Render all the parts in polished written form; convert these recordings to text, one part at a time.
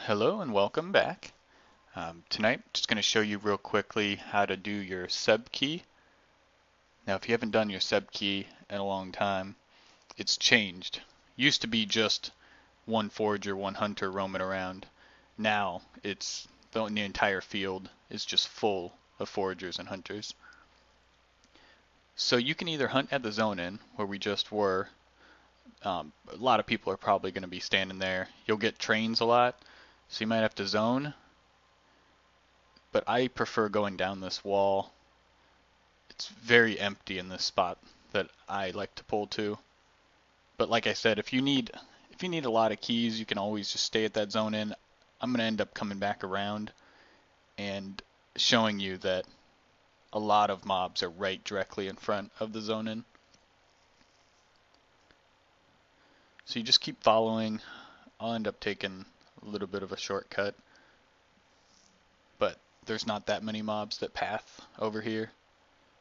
Hello and welcome back. Tonight, just going to show you real quickly how to do your sub key. Now, if you haven't done your sub key in a long time, it's changed. Used to be just one forager, one hunter roaming around. Now, the entire field is just full of foragers and hunters. So you can either hunt at the zone in, where we just were. A lot of people are probably going to be standing there. You'll get trains a lot, so you might have to zone. But I prefer going down this wall. It's very empty in this spot that I like to pull to. But like I said, if you need a lot of keys, you can always just stay at that zone in. I'm going to end up coming back around and showing you that a lot of mobs are right directly in front of the zone in. So you just keep following. I'll end up taking a little bit of a shortcut, but there's not that many mobs that path over here.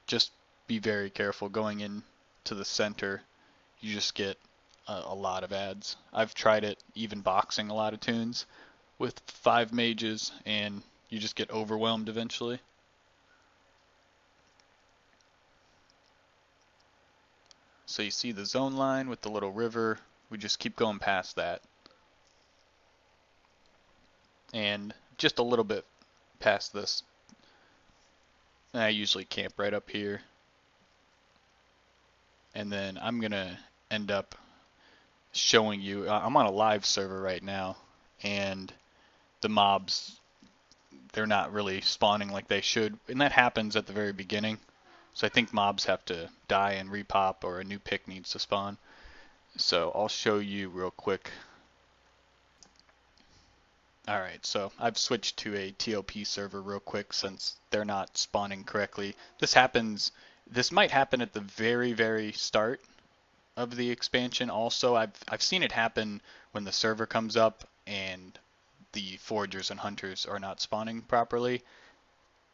Just be very careful going in to the center. You just get a lot of ads. I've tried it even boxing a lot of tunes with 5 mages, and you just get overwhelmed eventually. So you see the zone line with the little river. We just keep going past that. And just a little bit past this, I usually camp right up here. And then I'm going to end up showing you, I'm on a live server right now, and the mobs, they're not really spawning like they should, and that happens at the very beginning. So I think mobs have to die and repop, or a new pick needs to spawn. So I'll show you real quick. Alright, so I've switched to a TOP server real quick since they're not spawning correctly. This might happen at the very start of the expansion. Also, I've seen it happen when the server comes up and the foragers and hunters are not spawning properly,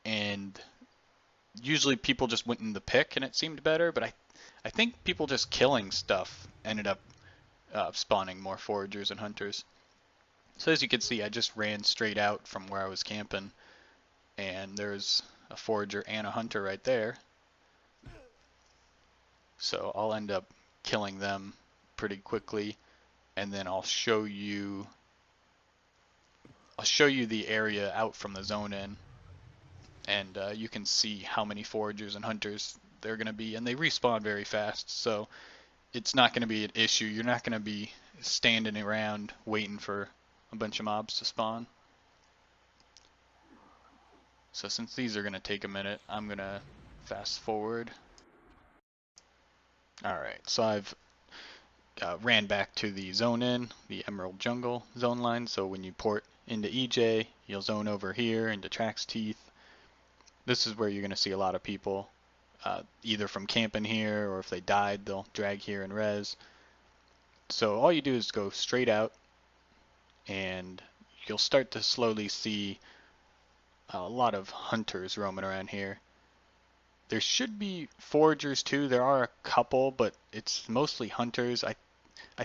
and usually people just went in the pick and it seemed better, but I think people just killing stuff ended up spawning more foragers and hunters. So as you can see, I just ran straight out from where I was camping, and there's a forager and a hunter right there. So I'll end up killing them pretty quickly, and then I'll show you the area out from the zone in, and you can see how many foragers and hunters they're going to be, and they respawn very fast, so it's not going to be an issue. You're not going to be standing around waiting for a bunch of mobs to spawn. So since these are going to take a minute, I'm going to fast forward. Alright, so I've ran back to the zone in, the Emerald Jungle zone line, so when you port into EJ, you'll zone over here into Trax Teeth. This is where you're going to see a lot of people, either from camping here, or if they died, they'll drag here and res. So all you do is go straight out, and you'll start to slowly see a lot of hunters roaming around here. There should be foragers too. There are a couple, but it's mostly hunters. I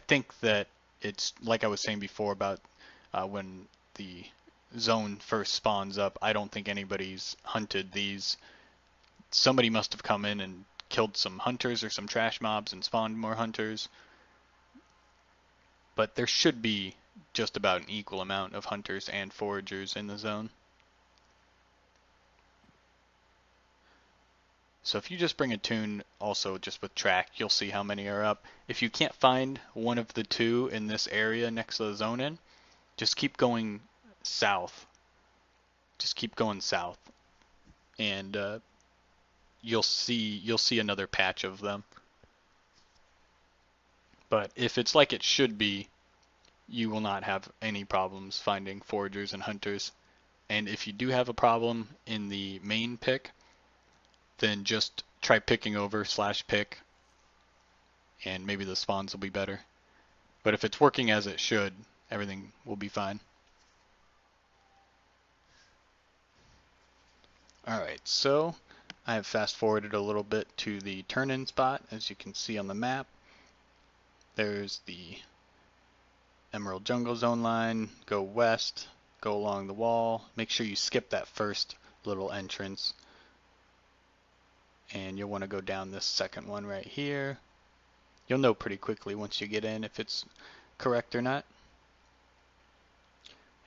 think that it's like I was saying before about when the zone first spawns up. I don't think anybody's hunted these. Somebody must have come in and killed some hunters or some trash mobs and spawned more hunters. But there should be just about an equal amount of hunters and foragers in the zone. So if you just bring a tune also just with track, you'll see how many are up. If you can't find one of the two in this area next to the zone in, just keep going south. Just keep going south, and you'll see another patch of them. But if it's like it should be, you will not have any problems finding foragers and hunters. And if you do have a problem in the main pick, then just try picking over /pick, and maybe the spawns will be better. But if it's working as it should, everything will be fine. Alright, so I have fast forwarded a little bit to the turn-in spot. As you can see on the map, there's the Emerald Jungle zone line. Go west, go along the wall. Make sure you skip that first little entrance. And you'll want to go down this second one right here. You'll know pretty quickly once you get in if it's correct or not.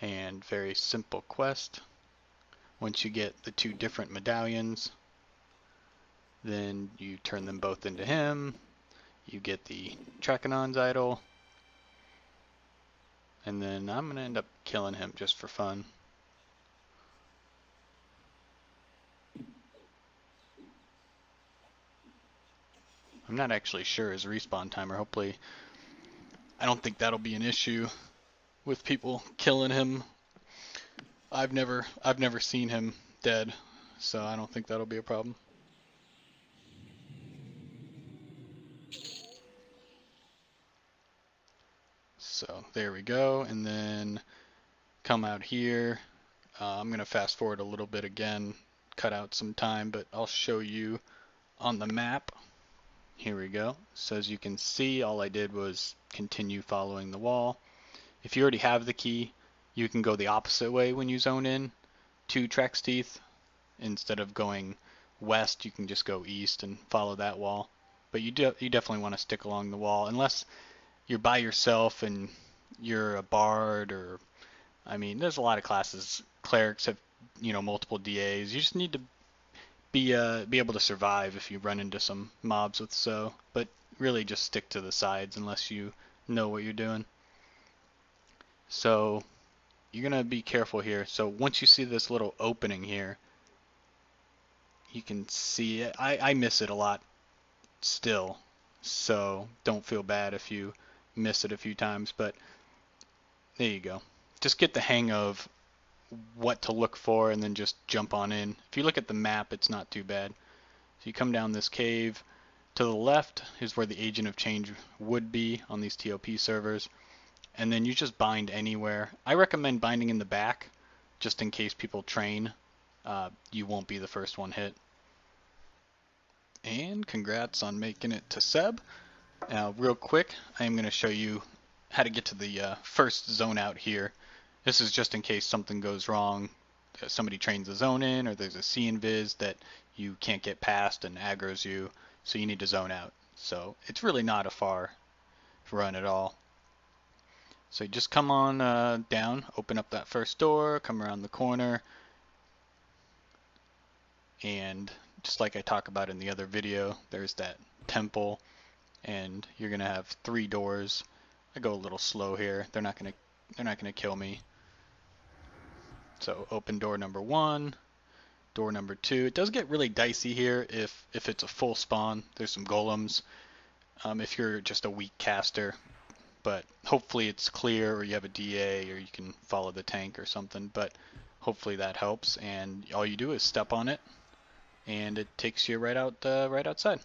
And very simple quest. Once you get the two different medallions, then you turn them both into him. You get the Trakanon's idol. And then I'm going to end up killing him just for fun. I'm not actually sure his respawn timer. Hopefully, I don't think that'll be an issue with people killing him. I've never seen him dead, so I don't think that'll be a problem. So there we go, and then come out here. I'm going to fast forward a little bit again, cut out some time, but I'll show you on the map. Here we go. So as you can see, all I did was continue following the wall. If you already have the key, you can go the opposite way when you zone in to Trax Teeth. Instead of going west, you can just go east and follow that wall. But you definitely want to stick along the wall, unless you're by yourself and you're a bard, or I mean, there's a lot of classes. Clerics have, multiple DAs. You just need to be able to survive if you run into some mobs with so. But really, just stick to the sides unless you know what you're doing. So you're gonna be careful here. So once you see this little opening here, you can see it. I miss it a lot still, so don't feel bad if you miss it a few times, but there you go. Just get the hang of what to look for and then just jump on in. If you look at the map, it's not too bad. So you come down this cave. To the left is where the Agent of Change would be on these TOP servers, and then you just bind anywhere. I recommend binding in the back, just in case people train. You won't be the first one hit. And congrats on making it to Seb. Now, real quick, I am going to show you how to get to the first zone out here. This is just in case something goes wrong. Somebody trains the zone in, or there's a C-invis that you can't get past and aggroes you, so you need to zone out. So it's really not a far run at all. So you just come on down, open up that first door, come around the corner, and just like I talk about in the other video, there's that temple, and you're gonna have 3 doors. I go a little slow here. They're not gonna kill me. So open door number 1, door number 2. It does get really dicey here if it's a full spawn. There's some golems. If you're just a weak caster, but hopefully it's clear, or you have a DA, or you can follow the tank or something. But hopefully that helps, and all you do is step on it, and it takes you right outside.